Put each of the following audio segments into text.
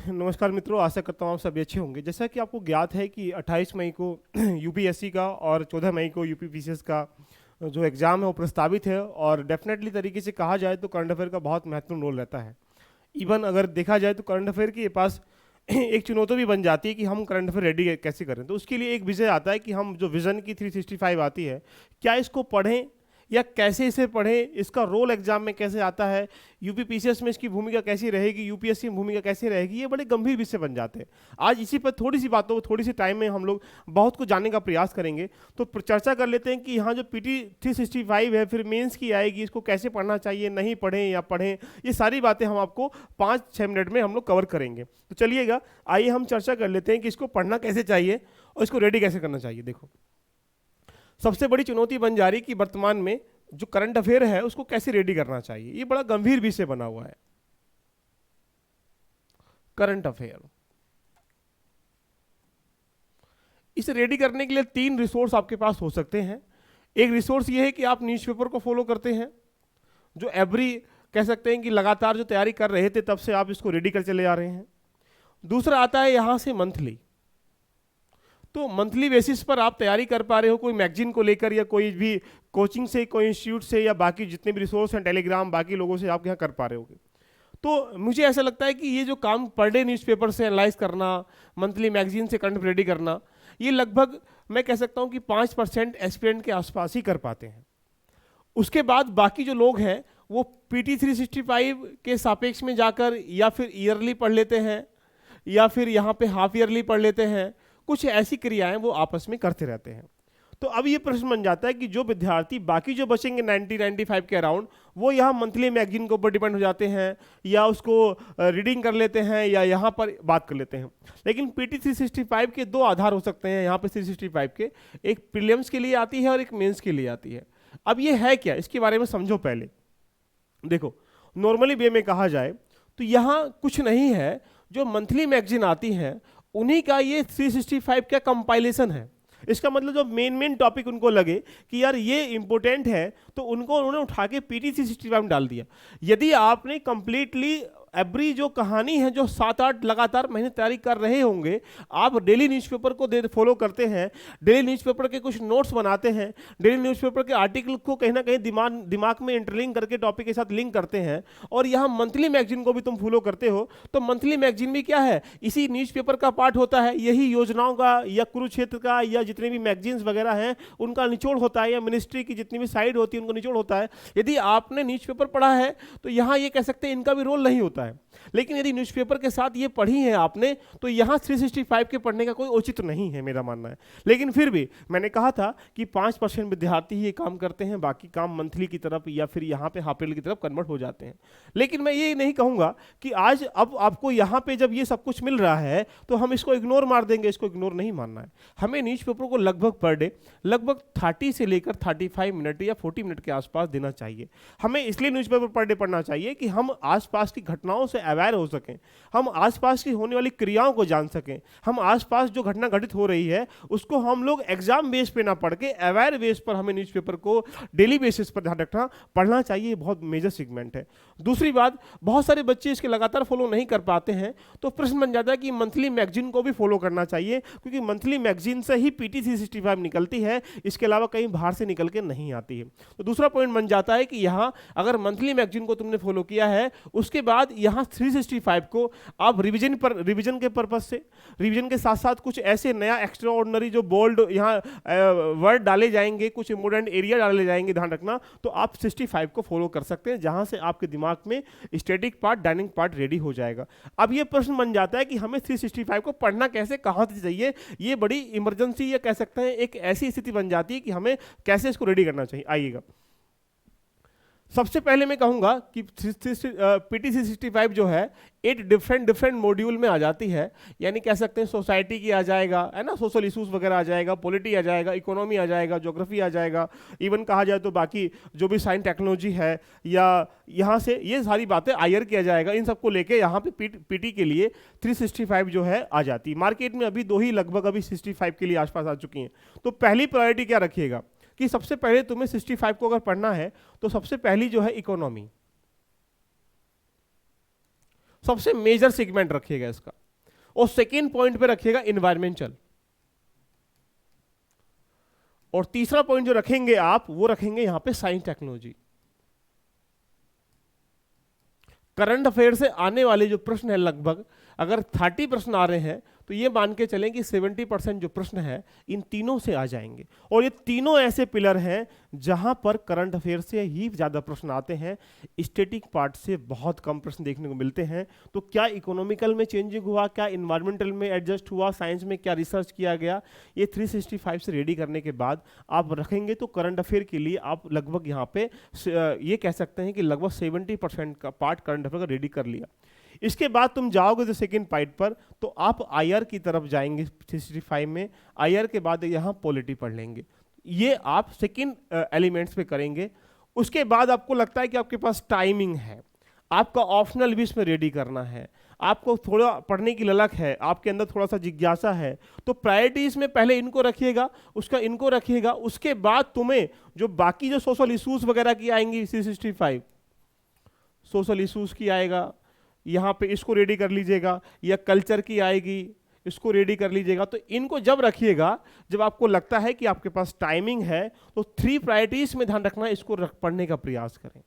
नमस्कार मित्रों, आशा करता हूँ आप सभी अच्छे होंगे। जैसा कि आपको ज्ञात है कि 28 मई को यूपीएससी का और 14 मई को यूपीपीसीएस का जो एग्ज़ाम है वो प्रस्तावित है। और डेफिनेटली तरीके से कहा जाए तो करंट अफेयर का बहुत महत्वपूर्ण रोल रहता है। इवन अगर देखा जाए तो करंट अफेयर के पास एक चुनौती भी बन जाती है कि हम करंट अफेयर रेडी कैसे करें। तो उसके लिए एक विषय आता है कि हम जो विजन की 365 आती है, क्या इसको पढ़ें या कैसे इसे पढ़ें, इसका रोल एग्जाम में कैसे आता है, यूपीपीसीएस में इसकी भूमिका कैसी रहेगी, यूपीएससी में भूमिका कैसी रहेगी, ये बड़े गंभीर विषय बन जाते हैं। आज इसी पर थोड़ी सी बातों थोड़ी सी टाइम में हम लोग बहुत कुछ जानने का प्रयास करेंगे। तो चर्चा कर लेते हैं कि यहाँ जो पीटी 365 है, फिर मेंस की आएगी, इसको कैसे पढ़ना चाहिए, नहीं पढ़ें या पढ़ें, ये सारी बातें हम आपको 5-6 मिनट में हम लोग कवर करेंगे। तो चलिएगा, आइए हम चर्चा कर लेते हैं कि इसको पढ़ना कैसे चाहिए और इसको रेडी कैसे करना चाहिए। देखो, सबसे बड़ी चुनौती बन जा रही कि वर्तमान में जो करंट अफेयर है उसको कैसे रेडी करना चाहिए। ये बड़ा गंभीर विषय बना हुआ है, करंट अफेयर। इसे रेडी करने के लिए 3 रिसोर्स आपके पास हो सकते हैं। एक रिसोर्स ये है कि आप न्यूज़पेपर को फॉलो करते हैं, जो एवरी कह सकते हैं कि लगातार जो तैयारी कर रहे थे तब से आप इसको रेडी कर चले जा रहे हैं। दूसरा आता है यहां से मंथली। तो मंथली बेसिस पर आप तैयारी कर पा रहे हो, कोई मैगजीन को लेकर या कोई भी कोचिंग से, कोई इंस्टीट्यूट से या बाकी जितने भी रिसोर्स हैं, टेलीग्राम, बाकी लोगों से आप यहाँ कर पा रहे होगे। तो मुझे ऐसा लगता है कि ये जो काम पर डे न्यूज़पेपर से एनालाइज करना, मंथली मैगजीन से करंट रेडी करना, ये लगभग मैं कह सकता हूँ कि 5% एस्पिरेंट के आसपास ही कर पाते हैं। उसके बाद बाकी जो लोग हैं वो पीटी 365 के सापेक्ष में जाकर या फिर ईयरली पढ़ लेते हैं या फिर यहाँ पे हाफ ईयरली पढ़ लेते हैं। कुछ ऐसी क्रियाएं वो आपस में करते रहते हैं। तो अब ये प्रश्न बन जाता है कि जो विद्यार्थी बाकी जो बचेंगे 90-95 के अराउंड, वो यहाँ मंथली मैगजीन के ऊपर डिपेंड हो जाते हैं या उसको रीडिंग कर लेते हैं या यहाँ पर बात कर लेते हैं। लेकिन पीटी 365 के 2 आधार हो सकते हैं यहाँ पे 365 के, एक प्रीलिम्स के लिए आती है और एक मेंस के लिए आती है। अब ये है क्या, इसके बारे में समझो। पहले देखो, नॉर्मली वे में कहा जाए तो यहाँ कुछ नहीं है, जो मंथली मैगजीन आती है उन्हीं का ये 365 का कंपाइलेशन है। इसका मतलब जो मेन टॉपिक उनको लगे कि यार ये इंपॉर्टेंट है, तो उनको उन्होंने उठा के पीटी 365 में डाल दिया। यदि आपने कंप्लीटली एवरी जो कहानी है, जो 7-8 लगातार महीने तैयारी कर रहे होंगे, आप डेली न्यूज़पेपर को फॉलो करते हैं, डेली न्यूज़पेपर के कुछ नोट्स बनाते हैं, डेली न्यूज़पेपर के आर्टिकल को कहीं ना कहीं दिमाग में इंटरलिंक करके टॉपिक के साथ लिंक करते हैं, और यहाँ मंथली मैगजीन को भी तुम फॉलो करते हो, तो मंथली मैगजीन भी क्या है, इसी न्यूज़पेपर का पार्ट होता है। यही योजनाओं का या कुरुक्षेत्र का या जितने भी मैगजीन्स वगैरह हैं उनका निचोड़ होता है, या मिनिस्ट्री की जितनी भी साइड होती है उनको निचोड़ होता है। यदि आपने न्यूज़पेपर पढ़ा है तो यहाँ ये कह सकते हैं इनका भी रोल नहीं होता है। लेकिन यदि न्यूज़पेपर के साथ ये पढ़ी है आपने, तो यहाँ 365 के पढ़ने का कोई औचित्य नहीं है, मेरा मानना है। लेकिन फिर भी मैंने कहा था कि 5% विद्यार्थी ही ये काम करते हैं, बाकी काम मंथली की तरफ या फिर यहाँ पे हाफ ईयरली की तरफ कन्वर्ट हो जाते हैं। लेकिन मैं ये नहीं कहूँगा कि आज अब आपको यहाँ पे जब ये सब कुछ मिल रहा है तो हम इसको इग्नोर मार देंगे। इसको इग्नोर नहीं मानना है। हमें न्यूज़पेपर को लगभग पर डे लगभग 30 से लेकर 35 मिनट या 40 मिनट के आसपास देना चाहिए। हमें इसलिए न्यूज़पेपर पर डे पढ़ना चाहिए कि हम आसपास की घटनाओं से अवेयर हो सकें, हम आसपास की होने वाली क्रियाओं को जान सकें, हम आसपास जो घटना घटित हो रही है उसको हम लोग एग्जाम बेस पे ना पढ़ के अवेयर बेस पर हमें न्यूज़पेपर को डेली बेसिस पर ध्यान रखना पढ़ना चाहिए। बहुत मेजर सेगमेंट है। दूसरी बात, बहुत सारे बच्चे इसके लगातार फॉलो नहीं कर पाते हैं, तो प्रश्न बन जाता है कि मंथली मैगजीन को भी फॉलो करना चाहिए, क्योंकि मंथली मैगजीन से ही पीटी 365 निकलती है, इसके अलावा कहीं बाहर से निकल के नहीं आती है। तो दूसरा पॉइंट बन जाता है कि यहाँ अगर मंथली मैगजीन को तुमने फॉलो किया है, उसके बाद यहाँ 365 को आप रिवीजन के पर्पज से, रिवीजन के साथ साथ कुछ ऐसे नया एक्स्ट्रा ऑर्डिनरी जो बोल्ड यहाँ वर्ड डाले जाएंगे, कुछ इंपोर्टेंट एरिया डाले जाएंगे, ध्यान रखना, तो आप 65 को फॉलो कर सकते हैं, जहां से आपके दिमाग में static part, dynamic part ready हो जाएगा। अब ये प्रश्न बन जाता है कि हमें 365 को पढ़ना कैसे, कहां से चाहिए। ये बड़ी इमरजेंसी या कह सकते हैं एक ऐसी स्थिति बन जाती है कि हमें कैसे इसको रेडी करना चाहिए। आइएगा, सबसे पहले मैं कहूंगा कि पीटी 365 जो है 8 डिफरेंट मॉड्यूल में आ जाती है। यानी कह सकते हैं सोसाइटी की आ जाएगा, है ना, सोशल इश्यूज वगैरह आ जाएगा, पॉलिटी आ जाएगा, इकोनॉमी आ जाएगा, ज्योग्राफी आ जाएगा, इवन कहा जाए तो बाकी जो भी साइंस टेक्नोलॉजी है, या यहाँ से ये सारी बातें आयर किया जाएगा। इन सबको लेके यहाँ पे पीटी के लिए 365 जो है आ जाती है। मार्केट में अभी 2 ही लगभग अभी 65 के लिए आसपास आ चुकी हैं। तो पहली प्रायोरिटी क्या रखिएगा कि सबसे पहले तुम्हें 65 को अगर पढ़ना है तो सबसे पहली जो है इकोनॉमी, सबसे मेजर सेगमेंट रखिएगा इसका, और सेकेंड पॉइंट पे रखिएगा इन्वायरमेंटल, और तीसरा पॉइंट जो रखेंगे आप वो रखेंगे यहां पे साइंस टेक्नोलॉजी। करंट अफेयर से आने वाले जो प्रश्न है, लगभग अगर 30 प्रश्न आ रहे हैं तो ये मान के चलें कि 70% जो प्रश्न है इन तीनों से आ जाएंगे, और ये तीनों ऐसे पिलर हैं जहां पर करंट अफेयर से ही ज्यादा प्रश्न आते हैं, स्टैटिक पार्ट से बहुत कम प्रश्न देखने को मिलते हैं। तो क्या इकोनॉमिकल में चेंजिंग हुआ, क्या इन्वायरमेंटल में एडजस्ट हुआ, साइंस में क्या रिसर्च किया गया, ये 365 से रेडी करने के बाद आप रखेंगे तो करंट अफेयर के लिए आप लगभग यहाँ पे ये कह सकते हैं कि लगभग 70% का पार्ट करंट अफेयर का रेडी कर लिया। इसके बाद तुम जाओगे जो सेकेंड पार्ट पर, तो आप आईआर की तरफ जाएंगे 365 में, आईआर के बाद यहाँ पॉलिटी पढ़ लेंगे, ये आप सेकेंड एलिमेंट्स पे करेंगे। उसके बाद आपको लगता है कि आपके पास टाइमिंग है, आपका ऑप्शनल भी इसमें रेडी करना है, आपको थोड़ा पढ़ने की ललक है, आपके अंदर थोड़ा सा जिज्ञासा है, तो प्रायोरिटीज में पहले इनको रखिएगा, उसका इनको रखिएगा। उसके बाद तुम्हें जो बाकी जो सोशल इश्यूज वगैरह की आएंगी 365 सोशल इश्यूज की आएगा, यहाँ पे इसको रेडी कर लीजिएगा, या कल्चर की आएगी इसको रेडी कर लीजिएगा। तो इनको जब रखिएगा जब आपको लगता है कि आपके पास टाइमिंग है, तो 3 प्रायोरिटीज में ध्यान रखना, इसको पढ़ने का प्रयास करें।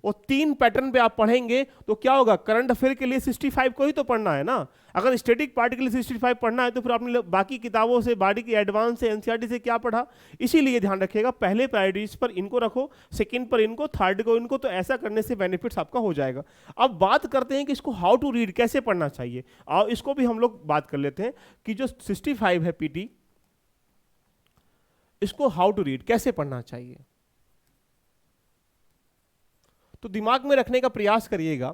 और 3 पैटर्न पे आप पढ़ेंगे तो क्या होगा, करंट अफेयर के लिए 65 को ही तो पढ़ना है ना। अगर स्टैटिक पार्ट के लिए 65 पढ़ना है तो फिर आपने बाकी किताबों से, बाकी की एडवांस से, एनसीईआरटी से क्या पढ़ा। इसीलिए ध्यान रखिएगा, पहले प्रायोरिटीज पर इनको रखो, सेकंड पर इनको, थर्ड को इनको, तो ऐसा करने से बेनिफिट्स आपका हो जाएगा। अब बात करते हैं कि इसको हाउ टू रीड, कैसे पढ़ना चाहिए, और इसको भी हम लोग बात कर लेते हैं कि जो 65 है पीटी, इसको हाउ टू रीड कैसे पढ़ना चाहिए। तो दिमाग में रखने का प्रयास करिएगा,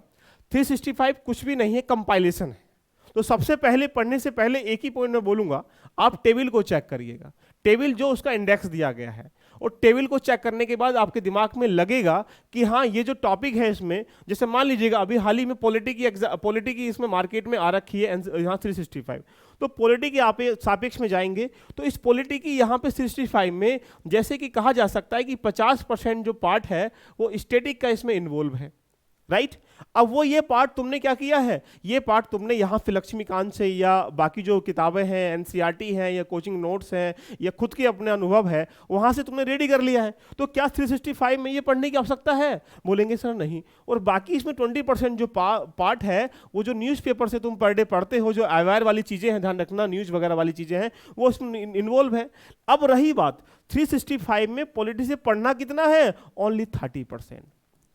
365 कुछ भी नहीं है, कंपाइलेशन है। तो सबसे पहले पढ़ने से पहले एक ही पॉइंट में बोलूंगा, आप टेबल को चेक करिएगा, टेबल जो उसका इंडेक्स दिया गया है, और टेबल को चेक करने के बाद आपके दिमाग में लगेगा कि हाँ ये जो टॉपिक है इसमें, जैसे मान लीजिएगा अभी हाल ही में पॉलिटी की इसमें मार्केट में आ रखी है यहाँ 365, तो पॉलिटी के आप सापेक्ष में जाएंगे तो इस पॉलिटी की यहाँ पे 365 में जैसे कि कहा जा सकता है कि 50% जो पार्ट है वो स्टैटिक का इसमें इन्वॉल्व है, राइट। अब वो ये पार्ट तुमने क्या किया है, ये पार्ट तुमने यहाँ लक्ष्मीकांत से या बाकी जो किताबें हैं, एनसीईआरटी हैं या कोचिंग नोट्स हैं या खुद के अपने अनुभव है, वहाँ से तुमने रेडी कर लिया है। तो क्या 365 में ये पढ़ने की आवश्यकता है, बोलेंगे सर नहीं। और बाकी इसमें 20% जो पार्ट है, वो जो न्यूज़पेपर से तुम पर डे पढ़ते हो, जो अवेयर वाली चीज़ें हैं, ध्यान रखना न्यूज़ वगैरह वाली चीज़ें हैं, वो इसमें इन्वॉल्व है। अब रही बात 365 में पॉलिटी से पढ़ना कितना है, ओनली 30%।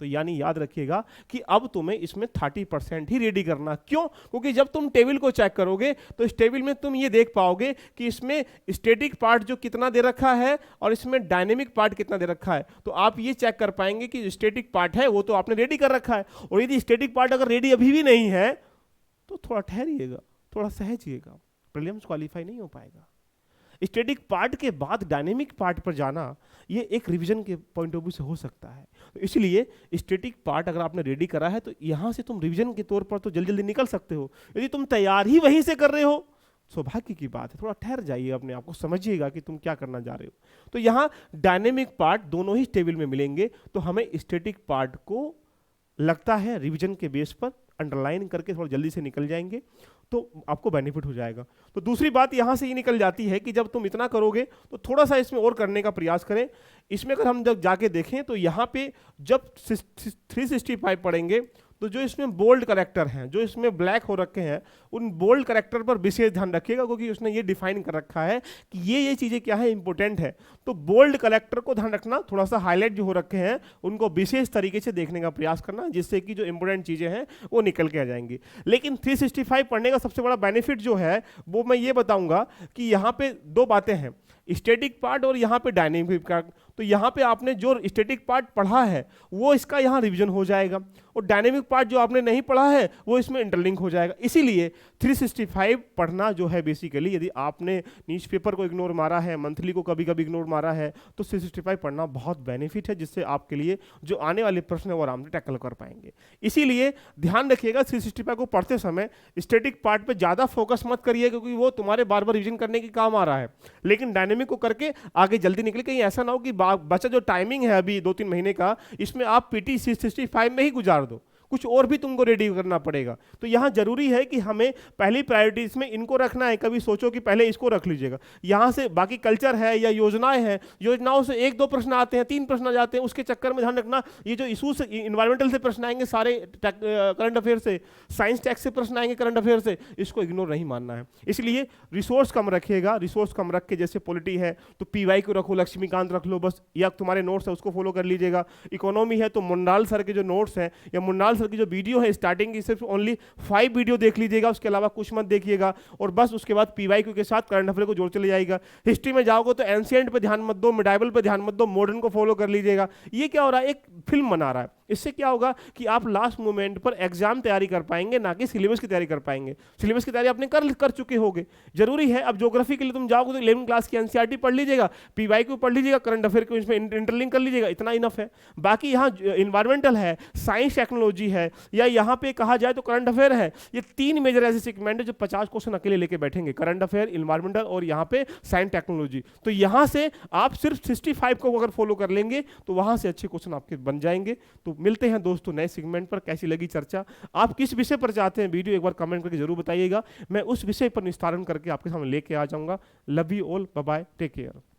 तो यानी याद रखिएगा कि अब तुम्हें इसमें 30% ही रेडी करना। क्यों? क्योंकि जब तुम टेबल को चेक करोगे तो इस टेबल में तुम ये देख पाओगे कि इसमें स्टैटिक पार्ट जो कितना दे रखा है और इसमें डायनेमिक पार्ट कितना दे रखा है। तो आप ये चेक कर पाएंगे कि स्टैटिक पार्ट है वो तो आपने रेडी कर रखा है, और यदि स्टैटिक पार्ट अगर रेडी अभी भी नहीं है तो थोड़ा ठहरिएगा, थोड़ा सहजिएगा, प्रीलिम्स क्वालिफाई नहीं हो पाएगा। स्टैटिक पार्ट के बाद डायनेमिक पार्ट पर जाना ये एक रिवीजन के पॉइंट ऑफ व्यू से हो सकता है। तो इसलिए स्टैटिक पार्ट अगर आपने रेडी करा है तो यहाँ से तुम रिवीजन के तौर पर तो जल्दी जल्दी निकल सकते हो। यदि तुम तैयार ही वहीं से कर रहे हो, सौभाग्य की बात है, थोड़ा ठहर जाइए, अपने आप को समझिएगा कि तुम क्या करना जा रहे हो। तो यहाँ डायनेमिक पार्ट दोनों ही टेबल में मिलेंगे, तो हमें स्टैटिक पार्ट को लगता है रिवीजन के बेस पर अंडरलाइन करके थोड़ा जल्दी से निकल जाएंगे तो आपको बेनिफिट हो जाएगा। तो दूसरी बात यहां से ये निकल जाती है कि जब तुम इतना करोगे तो थोड़ा सा इसमें और करने का प्रयास करें। इसमें अगर हम जब जाके देखें तो यहाँ पे जब 365 पढ़ेंगे तो जो इसमें बोल्ड करेक्टर हैं, जो इसमें ब्लैक हो रखे हैं, उन बोल्ड करेक्टर पर विशेष ध्यान रखिएगा, क्योंकि उसने ये डिफाइन कर रखा है कि ये चीज़ें क्या है, इंपॉर्टेंट है। तो बोल्ड करेक्टर को ध्यान रखना, थोड़ा सा हाईलाइट जो हो रखे हैं उनको विशेष तरीके से देखने का प्रयास करना, जिससे कि जो इंपॉर्टेंट चीज़ें हैं वो निकल के आ जाएंगी। लेकिन 365 पढ़ने का सबसे बड़ा बेनिफिट जो है वो मैं ये बताऊंगा कि यहाँ पे 2 बातें हैं, स्टैटिक पार्ट और यहाँ पे डायनेमिक पार्ट। तो यहाँ पे आपने जो स्टैटिक पार्ट पढ़ा है वो इसका यहाँ रिवीजन हो जाएगा, और डायनेमिक पार्ट जो आपने नहीं पढ़ा है वो इसमें इंटरलिंक हो जाएगा। इसीलिए 365 पढ़ना जो है बेसिकली, यदि आपने न्यूज़पेपर को इग्नोर मारा है, मंथली को कभी कभी इग्नोर मारा है, तो 365 पढ़ना बहुत बेनिफिट है, जिससे आपके लिए जो आने वाले प्रश्न है वो आराम से टैकल कर पाएंगे। इसीलिए ध्यान रखिएगा 365 को पढ़ते समय स्टैटिक पार्ट पर ज़्यादा फोकस मत करिए, क्योंकि वो तुम्हारे बार बार रिविजन करने के काम आ रहा है, लेकिन डायनेमिक को करके आगे जल्दी निकले। कहीं ऐसा ना हो कि बचा जो टाइमिंग है अभी 2-3 महीने का, इसमें आप पीटी 365 में ही गुजार दो। कुछ और भी तुमको रेडी करना पड़ेगा। तो यहाँ जरूरी है कि हमें पहली प्रायोरिटीज में इनको रखना है। कभी सोचो कि पहले इसको रख लीजिएगा, यहाँ से बाकी कल्चर है या योजनाएं हैं, योजनाओं से 1-2 प्रश्न आते हैं, 3 प्रश्न आ जाते हैं, उसके चक्कर में ध्यान रखना ये जो इशूज इन्वायरमेंटल से प्रश्न आएंगे, सारे करंट अफेयर से, साइंस टैक्स से प्रश्न आएंगे करंट अफेयर से, इसको इग्नोर नहीं मानना है। इसलिए रिसोर्स कम रखिएगा, रिसोर्स कम रख के जैसे पॉलिटी है तो पीवाई को रखो, लक्ष्मीकांत रख लो बस, या तुम्हारे नोट्स है उसको फॉलो कर लीजिएगा। इकोनॉमी है तो मुंडाल सर के जो नोट्स हैं या मुंडाल सर की जो वीडियो है स्टार्टिंग की, सिर्फ ओनली 5 वीडियो देख लीजिएगा, उसके अलावा कुछ मत देखिएगा, और बस उसके बाद पीवाईक्यू के साथ करंट अफेयर को जोड़ चले जाएगा। हिस्ट्री में जाओगे तो एंशिएंट पे ध्यान मत दो, मिडाइवल पे ध्यान मत दो, मॉडर्न को फॉलो कर लीजिएगा। ये क्या हो रहा है, एक फिल्म बना रहा है। इससे क्या होगा कि आप लास्ट मोमेंट पर एग्जाम तैयारी कर पाएंगे, ना कि सिलेबस की तैयारी कर पाएंगे। सिलेबस की तैयारी आपने कर चुके होगे। जरूरी है अब ज्योग्राफी के लिए तुम जाओगे तो 11 क्लास की एनसीईआरटी पढ़ लीजिएगा, पीवाईक्यू पढ़ लीजिएगा, करंट अफेयर को इसमें इंटरलिंक कर लीजिएगा, इतना इनफ है। बाकी यहाँ इन्वायरमेंटल है, साइंस टेक्नोलॉजी है, या यहाँ पे कहा जाए तो करंट अफेयर है, ये 3 मेजर ऐसे सेगमेंट है जो 50 क्वेश्चन अकेले लेके बैठेंगे, करंट अफेयर, इन्वायरमेंटल और यहाँ पे साइंस टेक्नोलॉजी। तो यहाँ से आप सिर्फ 65 को अगर फॉलो कर लेंगे तो वहां से अच्छे क्वेश्चन आपके बन जाएंगे। तो मिलते हैं दोस्तों नए सेगमेंट पर। कैसी लगी चर्चा, आप किस विषय पर चाहते हैं वीडियो, एक बार कमेंट करके जरूर बताइएगा, मैं उस विषय पर निस्तारण करके आपके सामने लेके आ जाऊंगा। Love you all, bye bye, take care.